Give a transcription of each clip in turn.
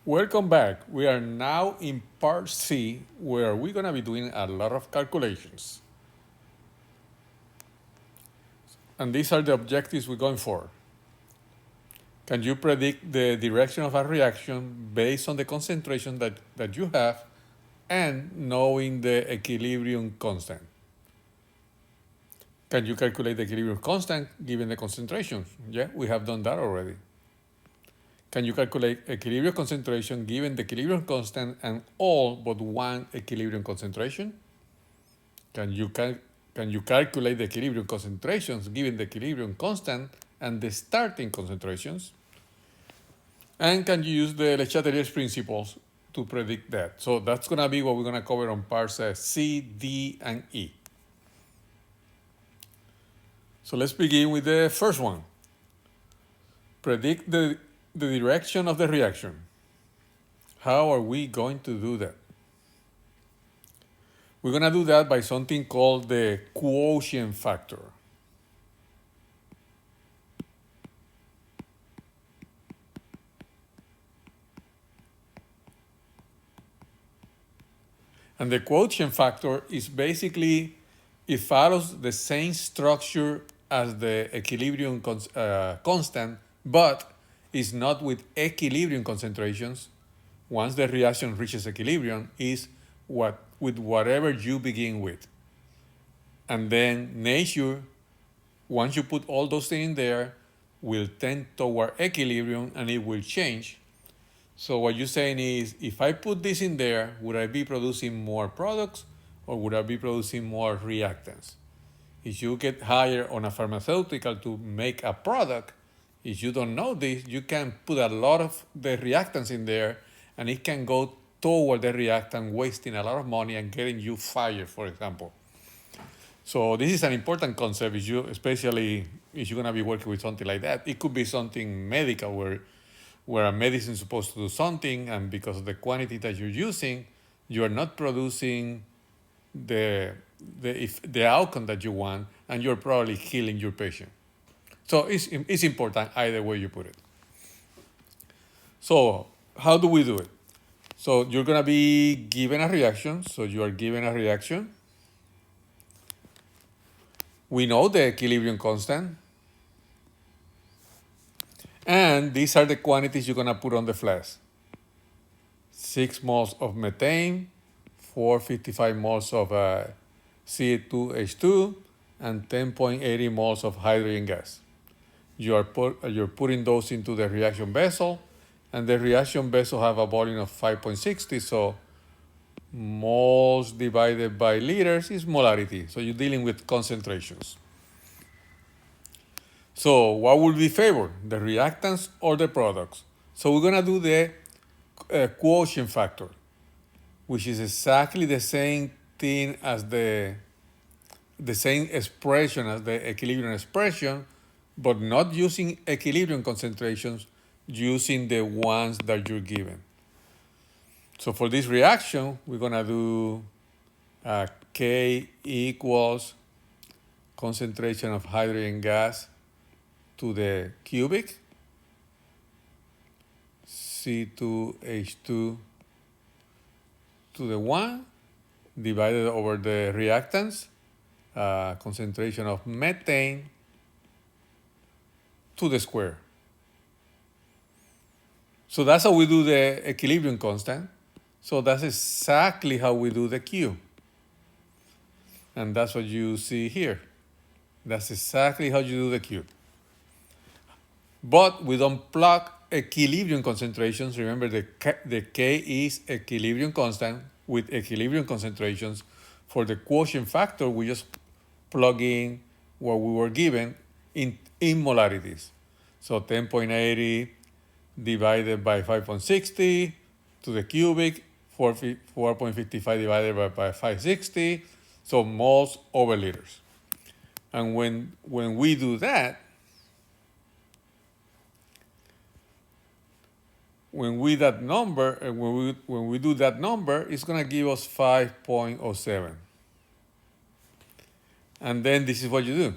Welcome back. We are now in part C, where we're going to be doing a lot of calculations. And these are the objectives we're going for. Can you predict the direction of a reaction based on the concentration that you have and knowing the equilibrium constant? Can you calculate the equilibrium constant given the concentrations? Yeah, we have done that already. Can you calculate equilibrium concentration given the equilibrium constant and all but one equilibrium concentration? Can you calculate the equilibrium concentrations given the equilibrium constant and the starting concentrations? And can you use the Le Chatelier's principles to predict that? So that's going to be what we're going to cover on parts C, D, and E. So let's begin with the first one. Predict the direction of the reaction. How are we going to do that? We're going to do that by something called the quotient factor. And the quotient factor is basically, it follows the same structure as the equilibrium constant, but is not with equilibrium concentrations. Once the reaction reaches equilibrium, is with whatever you begin with. And then nature, once you put all those things in there, will tend toward equilibrium and it will change. So what you're saying is, if I put this in there, would I be producing more products or would I be producing more reactants? If you get hired on a pharmaceutical to make a product, if you don't know this, you can put a lot of the reactants in there and it can go toward the reactant, wasting a lot of money and getting you fired, for example. So this is an important concept, especially if you're going to be working with something like that. It could be something medical where a medicine is supposed to do something, and because of the quantity that you're using, you are not producing the outcome that you want, and you're probably killing your patient. So it's important either way you put it. So how do we do it? So you're going to be given a reaction. So you are given a reaction. We know the equilibrium constant. And these are the quantities you're going to put on the flask. 6 moles of methane, 455 moles of C2H2, and 10.80 moles of hydrogen gas. You're putting those into the reaction vessel, and the reaction vessel have a volume of 5.60, so moles divided by liters is molarity. So you're dealing with concentrations. So what will be favored, the reactants or the products? So we're going to do the quotient factor, which is exactly the same thing as the same expression as the equilibrium expression, but not using equilibrium concentrations, using the ones that you're given. So for this reaction, we're going to do K equals concentration of hydrogen gas to the cubic, C2H2 to the 1, divided over the reactants, concentration of methane to the square. So that's how we do the equilibrium constant. So that's exactly how we do the Q. And that's what you see here. That's exactly how you do the Q. But we don't plug equilibrium concentrations. Remember, the K is equilibrium constant with equilibrium concentrations. For the quotient factor, we just plug in what we were given in molarities. So 10.80 divided by 5.60 to the cubic, 4.55 divided by 560, so moles over liters. And when we do that, when we do that number, it's going to give us 5.07. And then this is what you do.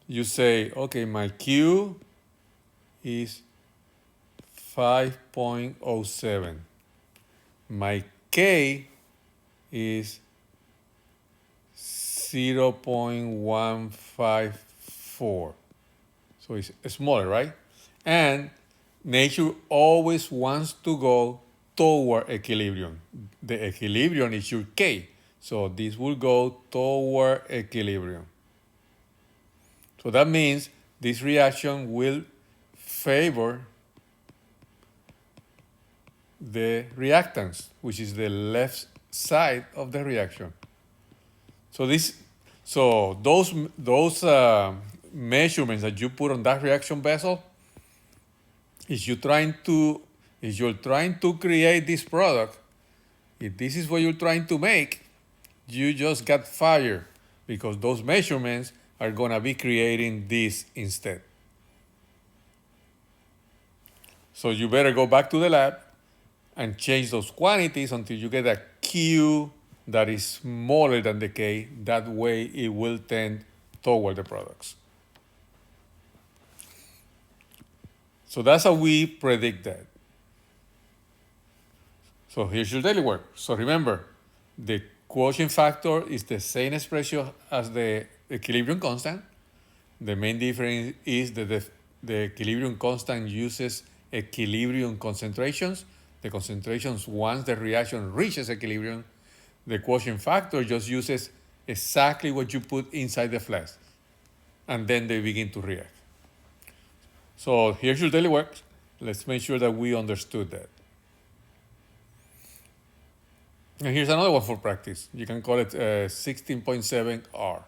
You say, okay, my Q is 5.07. My K is 0.154. So it's smaller, right? And nature always wants to go toward equilibrium. The equilibrium is your K. So this will go toward equilibrium. So that means this reaction will favor the reactants, which is the left side of the reaction. So those measurements that you put on that reaction vessel, if you're trying to create this product, if this is what you're trying to make, you just got fired because those measurements are gonna be creating this instead. So you better go back to the lab and change those quantities until you get a Q that is smaller than the K. That way it will tend toward the products. So that's how we predict that. So here's your daily work. So remember, the quotient factor is the same expression as the equilibrium constant. The main difference is that the equilibrium constant uses equilibrium concentrations. The concentrations, once the reaction reaches equilibrium, the quotient factor just uses exactly what you put inside the flask, and then they begin to react. So here's your daily work. Let's make sure that we understood that. And here's another one for practice. You can call it 16.7R.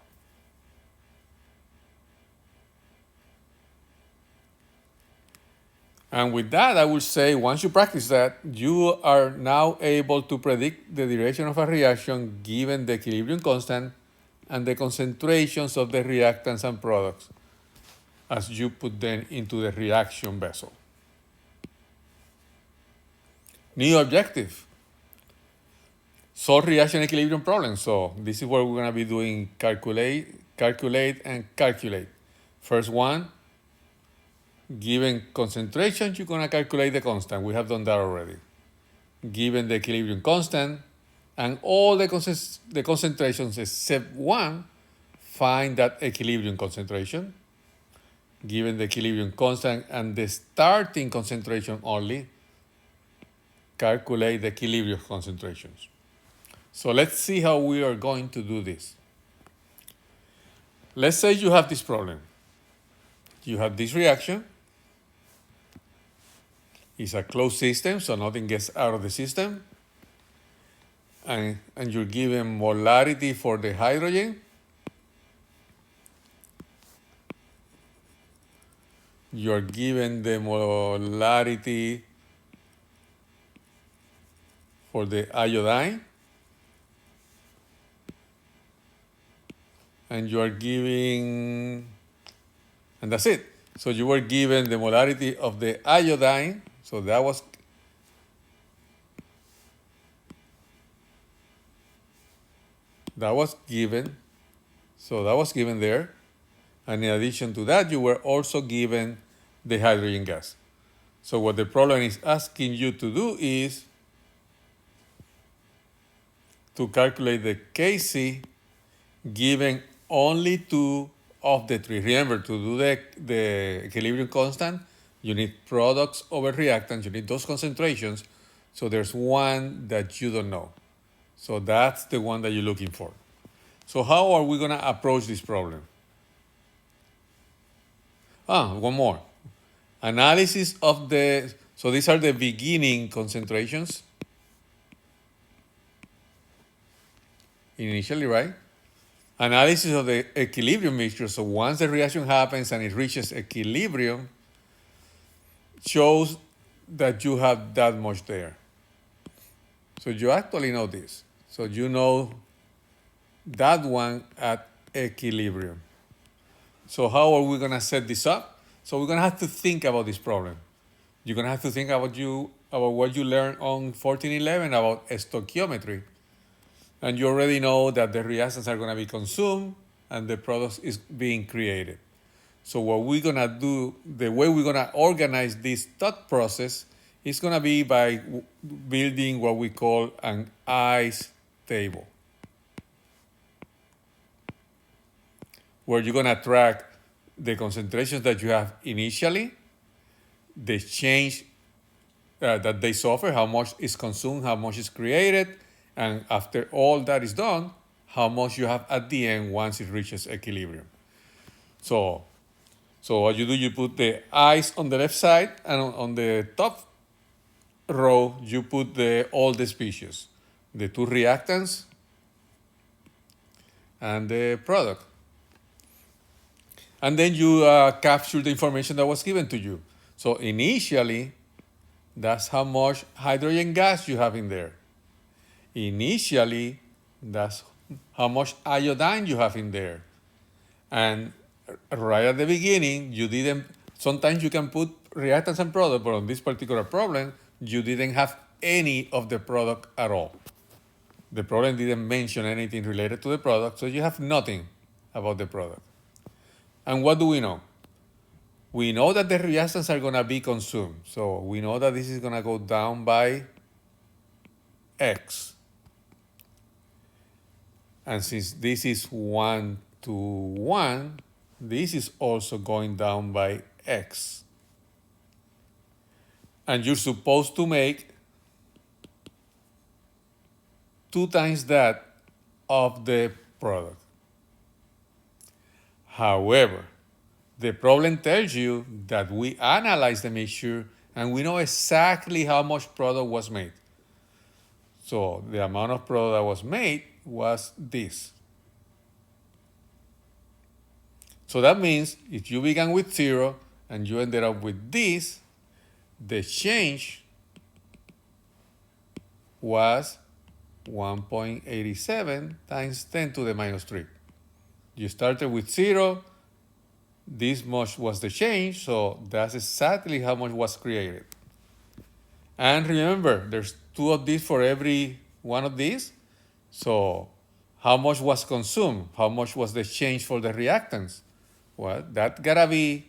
And with that, I would say once you practice that, you are now able to predict the direction of a reaction given the equilibrium constant and the concentrations of the reactants and products as you put them into the reaction vessel. New objective: solve reaction equilibrium problems. So this is where we're going to be doing calculate, and calculate. First one, given concentration, you're going to calculate the constant. We have done that already. Given the equilibrium constant and all the concentrations except one, find that equilibrium concentration. Given the equilibrium constant and the starting concentration only, calculate the equilibrium concentrations. So let's see how we are going to do this. Let's say you have this problem. You have this reaction. It's a closed system, so nothing gets out of the system. And you're given molarity for the hydrogen. You're given the molarity for the iodine. And you are giving, and that's it. So you were given the molarity of the iodine. So that was given. So that was given there. And in addition to that, you were also given the hydrogen gas. So what the problem is asking you to do is to calculate the Kc given only two of the three. Remember, to do the equilibrium constant, you need products over reactants. You need those concentrations. So there's one that you don't know. So that's the one that you're looking for. So how are we going to approach this problem? One more. Analysis of so these are the beginning concentrations. Initially, right? Analysis of the equilibrium mixture. So once the reaction happens and it reaches equilibrium, shows that you have that much there. So you actually know this. So you know that one at equilibrium. So how are we going to set this up? So we're going to have to think about this problem. You're going to have to think about what you learned on 1411 about stoichiometry. And you already know that the reactants are going to be consumed and the product is being created. So what we're going to do, the way we're going to organize this thought process It's going to be by building what we call an ICE table, where you're going to track the concentrations that you have initially, the change that they suffer, how much is consumed, how much is created, and after all that is done, how much you have at the end once it reaches equilibrium. So what you do, you put the ice on the left side, and on the top row, you put all the species, the two reactants and the product. And then you capture the information that was given to you. So initially, that's how much hydrogen gas you have in there. Initially, that's how much iodine you have in there. And right at the beginning, you didn't, sometimes you can put reactants and product, but on this particular problem, you didn't have any of the product at all. The problem didn't mention anything related to the product, so you have nothing about the product. And what do we know? We know that the reactants are going to be consumed. So we know that this is going to go down by X. And since this is 1 to 1, this is also going down by X. And you're supposed to make 2 times that of the product. However, the problem tells you that we analyzed the mixture and we know exactly how much product was made. So the amount of product that was made was this. So that means if you began with 0 and you ended up with this, the change was 1.87 times 10 to the minus 3. You started with 0, this much was the change, so that's exactly how much was created. And remember, there's 2 of these for every one of these. So how much was consumed? How much was the change for the reactants? Well, that gotta be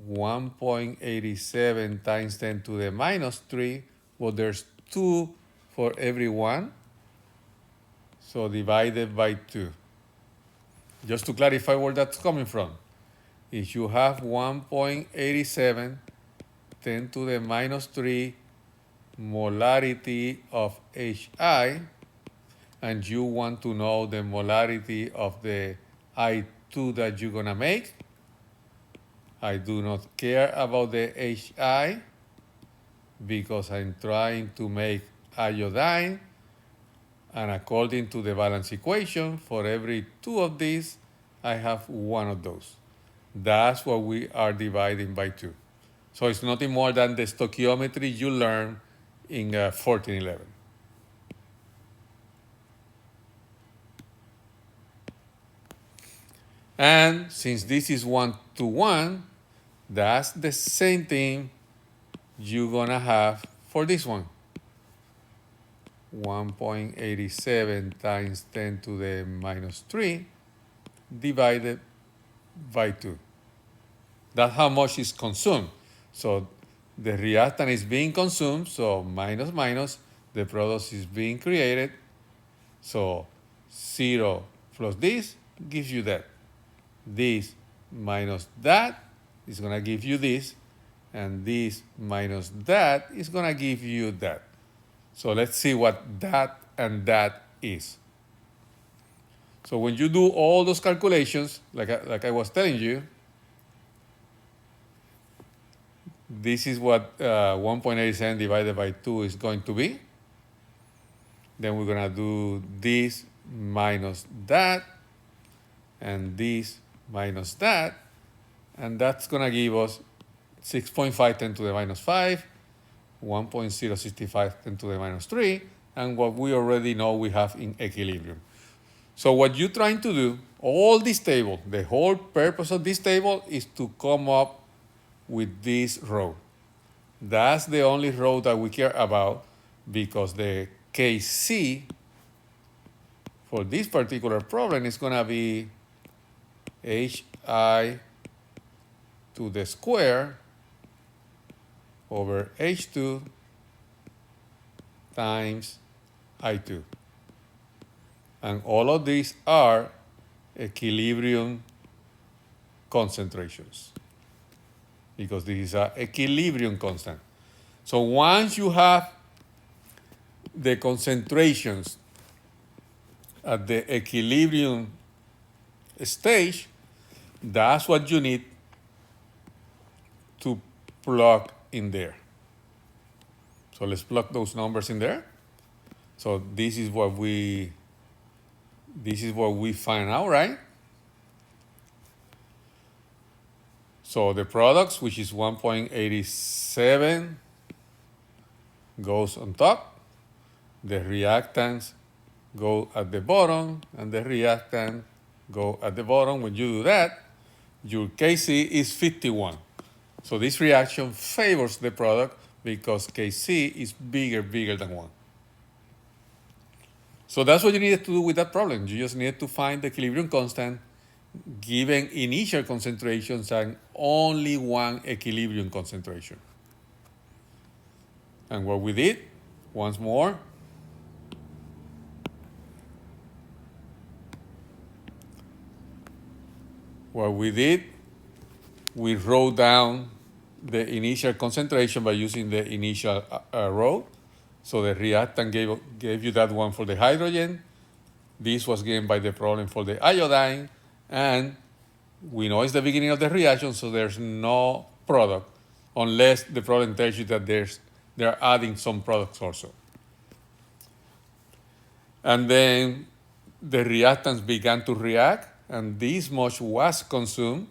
1.87 times 10 to the minus 3. Well, there's 2 for every one. So divided by 2. Just to clarify where that's coming from. If you have 1.87 10 to the minus 3 molarity of HI, and you want to know the molarity of the I2 that you're going to make, I do not care about the HI because I'm trying to make iodine, and according to the balance equation, for every 2 of these, I have 1 of those. That's what we are dividing by 2. So it's nothing more than the stoichiometry you learned in 1411. And since this is 1 to 1, that's the same thing you're going to have for this one. 1.87 times 10 to the minus 3 divided by 2. That's how much is consumed. So the reactant is being consumed, so minus minus, the product is being created. So 0 plus this gives you that. This minus that is going to give you this, and this minus that is going to give you that. So let's see what that and that is. So when you do all those calculations, like I was telling you, this is what 1.87 divided by 2 is going to be. Then we're going to do this minus that, and this minus that, and that's going to give us 6.5 10 to the minus 5, 1.065 10 to the minus 3, and what we already know we have in equilibrium. So what you're trying to do, all this table, the whole purpose of this table is to come up with this row. That's the only row that we care about, because the Kc for this particular problem is going to be Hi to the square over H2 times I2. And all of these are equilibrium concentrations because this is an equilibrium constant. So once you have the concentrations at the equilibrium stage, that's what you need to plug in there. So let's plug those numbers in there. So this is what we find out, right? So the products, which is 1.87, goes on top. The reactants go at the bottom, and the reactant go at the bottom. When you do that, your Kc is 51. So this reaction favors the product because Kc is bigger than 1. So that's what you needed to do with that problem. You just needed to find the equilibrium constant given initial concentrations and only one equilibrium concentration. And what we did, once more, we wrote down the initial concentration by using the initial row. So the reactant gave you that one for the hydrogen. This was given by the problem for the iodine. And we know it's the beginning of the reaction, so there's no product unless the problem tells you that they're adding some products also. And then the reactants began to react, and this much was consumed.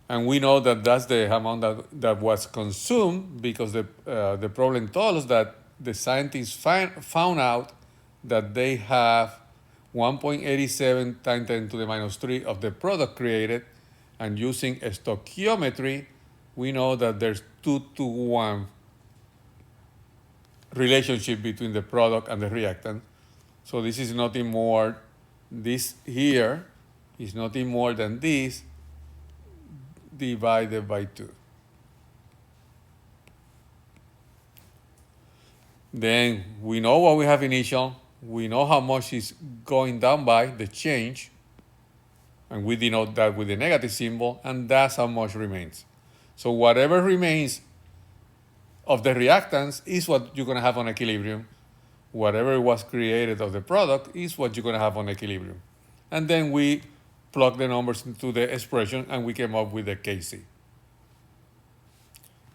And we know that that's the amount that was consumed because the problem told us that the scientists found out that they have 1.87 times 10 to the minus 3 of the product created, and using a stoichiometry, we know that there's 2-to-1 relationship between the product and the reactant. So this is nothing more, this here is nothing more than this divided by 2. Then we know what we have initial. We know how much is going down by the change, and we denote that with the negative symbol, and that's how much remains. So whatever remains of the reactants is what you're going to have on equilibrium. Whatever was created of the product is what you're going to have on equilibrium. And then we plug the numbers into the expression, and we came up with the Kc.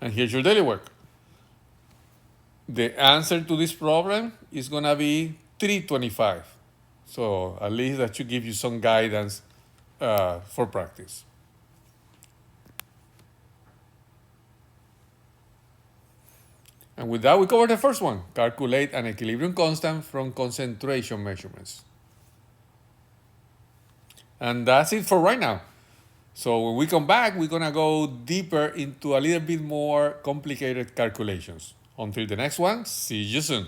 And here's your daily work. The answer to this problem is going to be 325. So at least that should give you some guidance for practice. And with that, we covered the first one. Calculate an equilibrium constant from concentration measurements. And that's it for right now. So when we come back, we're going to go deeper into a little bit more complicated calculations. Until the next one, see you soon.